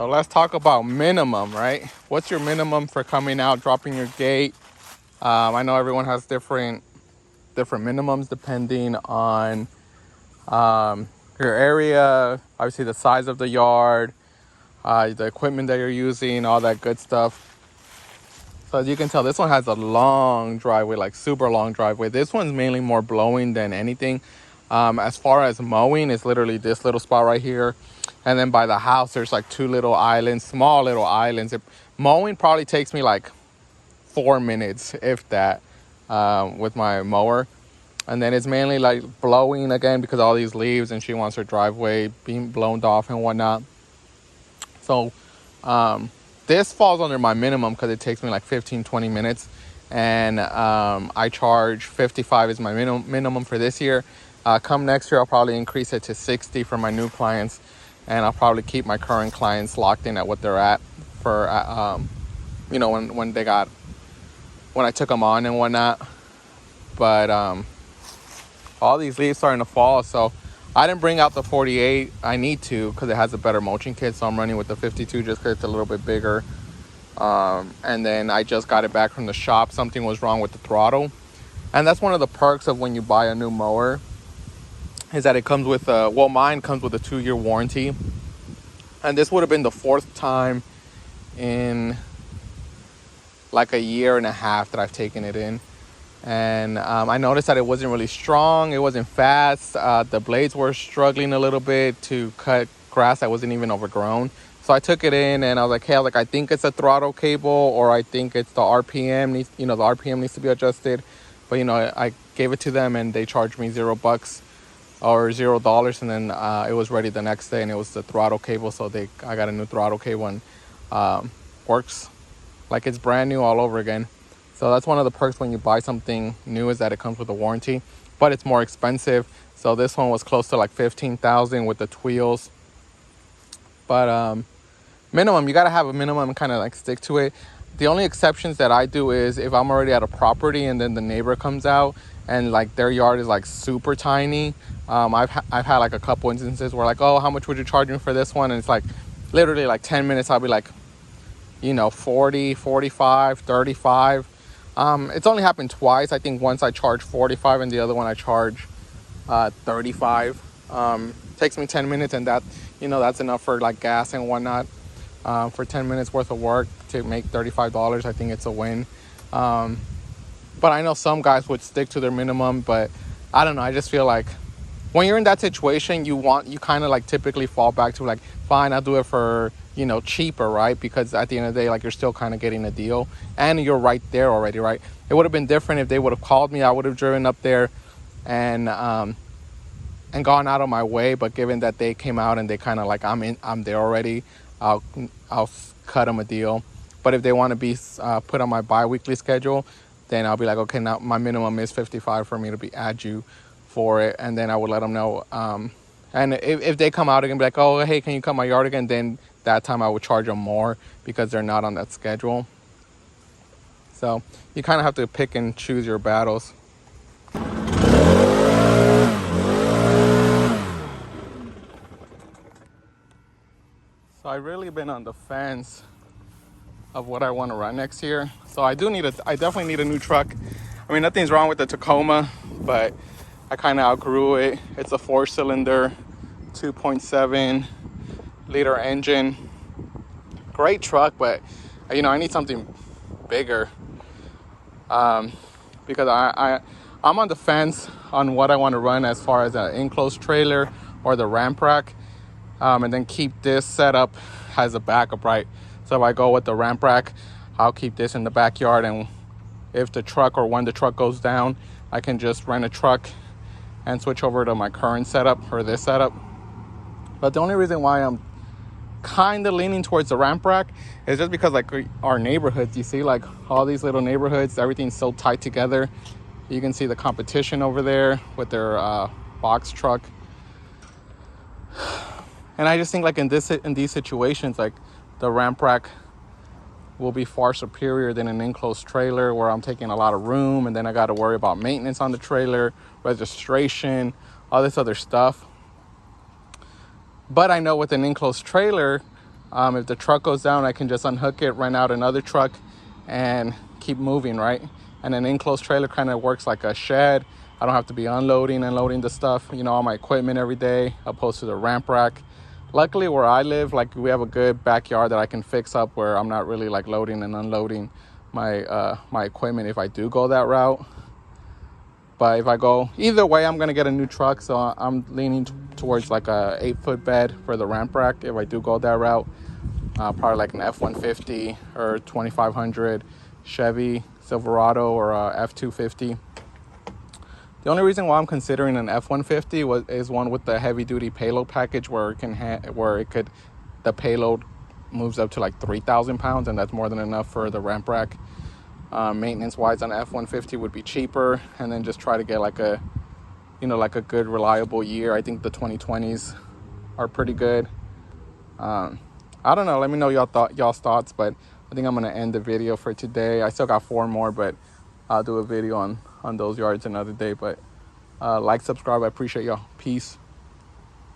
So let's talk about minimum, right? What's your minimum for coming out, dropping your gate? I know everyone has different minimums depending on your area, obviously the size of the yard, the equipment that you're using, all that good stuff. So as you can tell, this one has a long driveway, like super long driveway. This one's mainly more blowing than anything. As far as mowing, it's literally this little spot right here. And then by the house, there's like two little islands, small little islands. Mowing probably takes me like 4 minutes, if that, with my mower. And then it's mainly like blowing again because all these leaves, and she wants her driveway being blown off and whatnot. So this falls under my minimum because it takes me like 15-20 minutes, and I charge 55 is my minimum for this year. Come next year, I'll probably increase it to 60 for my new clients, and I'll probably keep my current clients locked in at what they're at for when I took them on and whatnot. But all these leaves starting to fall, so I didn't bring out the 48. I need to because it has a better mulching kit, so I'm running with the 52 just because it's a little bit bigger. And then I just got it back from the shop. Something was wrong with the throttle, and that's one of the perks of when you buy a new mower, is that it comes with mine comes with a 2-year warranty. And this would have been the 4th time in like a year and a half that I've taken it in. And I noticed that it wasn't really strong. It wasn't fast. The blades were struggling a little bit to cut grass that wasn't even overgrown. So I took it in and I was like, hey, I think it's a throttle cable, or I think it's the RPM. The RPM needs to be adjusted. But, I gave it to them and they charged me $0 or $0. And then it was ready the next day, and it was the throttle cable. So I got a new throttle cable, and works like it's brand new all over again. So that's one of the perks when you buy something new, is that it comes with a warranty, but it's more expensive. So this one was close to like $15,000 with the wheels. But minimum, you got to have a minimum and kind of like stick to it. The only exceptions that I do is if I'm already at a property and then the neighbor comes out and like their yard is like super tiny. I've had like a couple instances where like, oh, how much would you charge me for this one? And it's like literally like 10 minutes. I'll be like, 40, 45, 35. It's only happened twice. I think once I charged 45 and the other one I charged 35. Takes me 10 minutes, and that, that's enough for like gas and whatnot. For 10 minutes worth of work to make $35, I think it's a win. But I know some guys would stick to their minimum, but I don't know. I just feel like when you're in that situation, you kind of like typically fall back to like, fine, I'll do it for, cheaper, right? Because at the end of the day, like, you're still kind of getting a deal and you're right there already, right? It would have been different if they would have called me. I would have driven up there and gone out of my way. But given that they came out and they kind of like, I'm there already, I'll cut them a deal. But if they want to be put on my bi-weekly schedule, then I'll be like, okay, now my minimum is 55 for me to add you for it. And then I would let them know. And if they come out again, be like, oh, hey, can you cut my yard again? Then that time I would charge them more because they're not on that schedule. So you kind of have to pick and choose your battles. So I've really been on the fence of what I want to run next year. So I definitely need a new truck. I mean, nothing's wrong with the Tacoma, but I kind of outgrew it. It's a 4-cylinder, 2.7 liter engine. Great truck, but I need something bigger. Because I'm on the fence on what I want to run as far as an enclosed trailer or the ramp rack. And then keep this set up as a backup, right? So if I go with the ramp rack, I'll keep this in the backyard, and if the truck or when the truck goes down, I can just rent a truck and switch over to my current setup or this setup. But the only reason why I'm kind of leaning towards the ramp rack is just because like our neighborhoods, you see like all these little neighborhoods, everything's so tight together. You can see the competition over there with their box truck. And I just think like in these situations, like the ramp rack will be far superior than an enclosed trailer where I'm taking a lot of room, and then I got to worry about maintenance on the trailer, registration, all this other stuff. But I know with an enclosed trailer, If the truck goes down, I can just unhook it, rent out another truck, and keep moving, right? And an enclosed trailer kind of works like a shed. I don't have to be unloading and loading the stuff, you know, all my equipment every day, opposed to the ramp rack. Luckily, where I live, like, we have a good backyard that I can fix up where I'm not really like loading and unloading my my equipment if I do go that route. But if I go either way, I'm gonna get a new truck, so I'm leaning towards like a 8-foot bed for the ramp rack if I do go that route. Probably like an F-150 or 2500 Chevy Silverado or a F-250. The only reason why I'm considering an F-150 is one with the heavy duty payload package where it can the payload moves up to like 3,000 pounds, and that's more than enough for the ramp rack. Maintenance wise on F-150 would be cheaper, and then just try to get like a, you know, like a good reliable year. I think the 2020s are pretty good. I don't know, let me know y'all's thoughts, but I think I'm gonna end the video for today. I still got 4 more, but I'll do a video on those yards another day. But like, subscribe, I appreciate y'all. Peace.